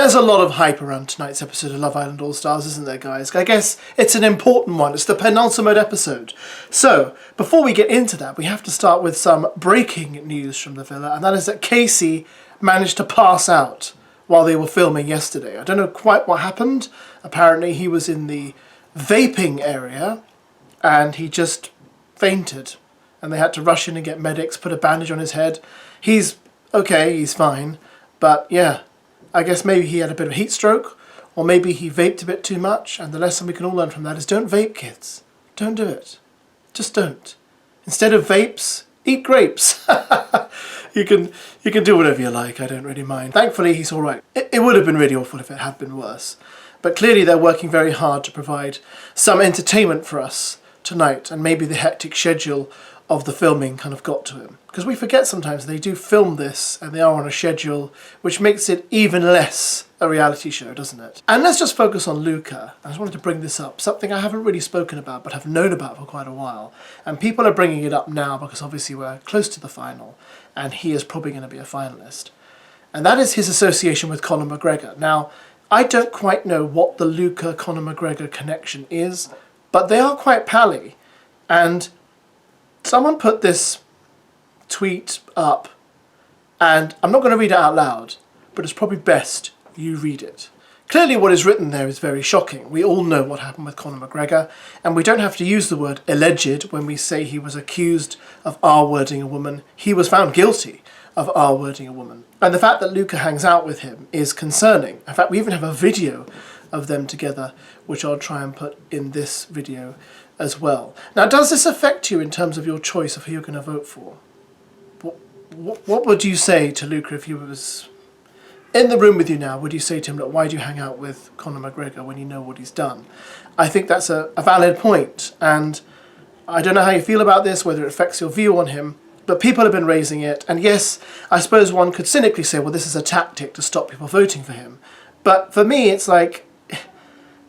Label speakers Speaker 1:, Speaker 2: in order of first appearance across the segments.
Speaker 1: There's a lot of hype around tonight's episode of Love Island All Stars, isn't there, guys? I guess it's an important one. It's the penultimate episode. So, before we get into that, we have to start with some breaking news from the villa, and that is that Casey managed to pass out while they were filming yesterday. I don't know quite what happened. Apparently he was in the vaping area and he just fainted, and they had to rush in and get medics, put a bandage on his head. He's okay, he's fine, but yeah, I guess maybe he had a bit of heat stroke, or maybe he vaped a bit too much, and the lesson we can all learn from that is don't vape, kids. Don't do it. Just don't. Instead of vapes, eat grapes. You can do whatever you like, I don't really mind. Thankfully, he's alright. It would have been really awful if it had been worse. But clearly they're working very hard to provide some entertainment for us tonight, and maybe the hectic schedule of the filming kind of got to him. Because we forget sometimes they do film this and they are on a schedule, which makes it even less a reality show, doesn't it? And let's just focus on LUCA. I just wanted to bring this up, something I haven't really spoken about but have known about for quite a while. And people are bringing it up now because obviously we're close to the final and he is probably going to be a finalist. And that is his association with Conor McGregor. Now, I don't quite know what the LUCA-Conor McGregor connection is, but they are quite pally. And someone put this tweet up, and I'm not going to read it out loud, but it's probably best you read it. Clearly what is written there is very shocking. We all know what happened with Conor McGregor, and we don't have to use the word alleged when we say he was accused of R-wording a woman. He was found guilty of R-wording a woman. And the fact that LUCA hangs out with him is concerning. In fact, we even have a video of them together, which I'll try and put in this video as well. Now, does this affect you in terms of your choice of who you're going to vote for? What would you say to LUCA if he was in the room with you now? Would you say to him, look, why do you hang out with Conor McGregor when you know what he's done? I think that's a valid point, and I don't know how you feel about this, whether it affects your view on him, but people have been raising it, and yes, I suppose one could cynically say, well, this is a tactic to stop people voting for him. But for me, it's like,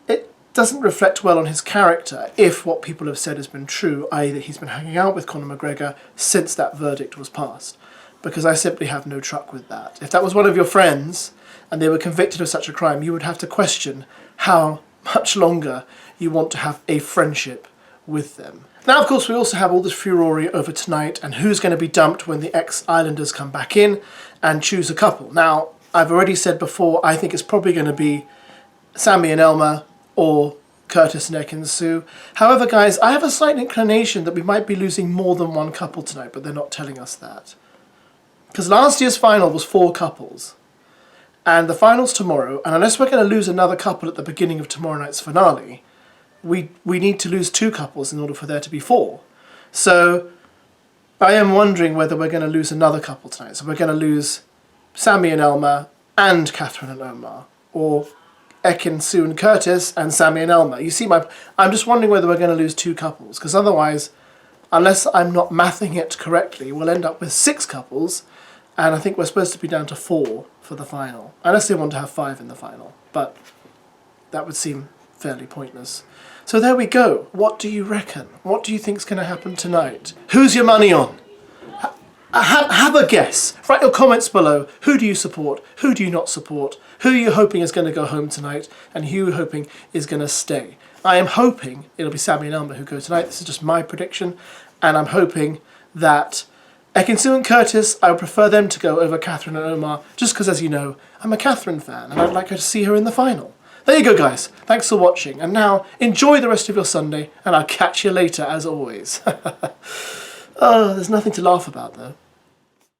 Speaker 1: it doesn't reflect well on his character if what people have said has been true, i.e. that he's been hanging out with Conor McGregor since that verdict was passed. Because I simply have no truck with that. If that was one of your friends and they were convicted of such a crime, you would have to question how much longer you want to have a friendship with them. Now, of course, we also have all this furore over tonight and who's going to be dumped when the ex-Islanders come back in and choose a couple. Now, I've already said before, I think it's probably going to be Sammy and Elma or Curtis and Ekin-Su. However, guys, I have a slight inclination that we might be losing more than one couple tonight, but they're not telling us that. Because last year's final was 4 couples. And the final's tomorrow, and unless we're going to lose another couple at the beginning of tomorrow night's finale, we need to lose 2 couples in order for there to be 4. So I am wondering whether we're going to lose another couple tonight. So we're going to lose Sammy and Elma and Catherine and Omar, or Ekin, Sue and Curtis and Sammy and Elma. You see, I'm just wondering whether we're going to lose 2 couples, because otherwise, unless I'm not mathing it correctly, we'll end up with 6 couples, and I think we're supposed to be down to 4 for the final. Unless they want to have 5 in the final, but that would seem fairly pointless. So there we go. What do you reckon? What do you think's going to happen tonight? Who's your money on? Have a guess. Write your comments below. Who do you support? Who do you not support? Who are you hoping is going to go home tonight? And who are you hoping is going to stay? I am hoping it'll be Sammy and Elma who go tonight. This is just my prediction. And I'm hoping that Ekin-Su and Curtis, I would prefer them to go over Catherine and Omar, just because, as you know, I'm a Catherine fan and I'd like her to see her in the final. There you go, guys. Thanks for watching. And now, enjoy the rest of your Sunday, and I'll catch you later, as always. Oh, there's nothing to laugh about, though.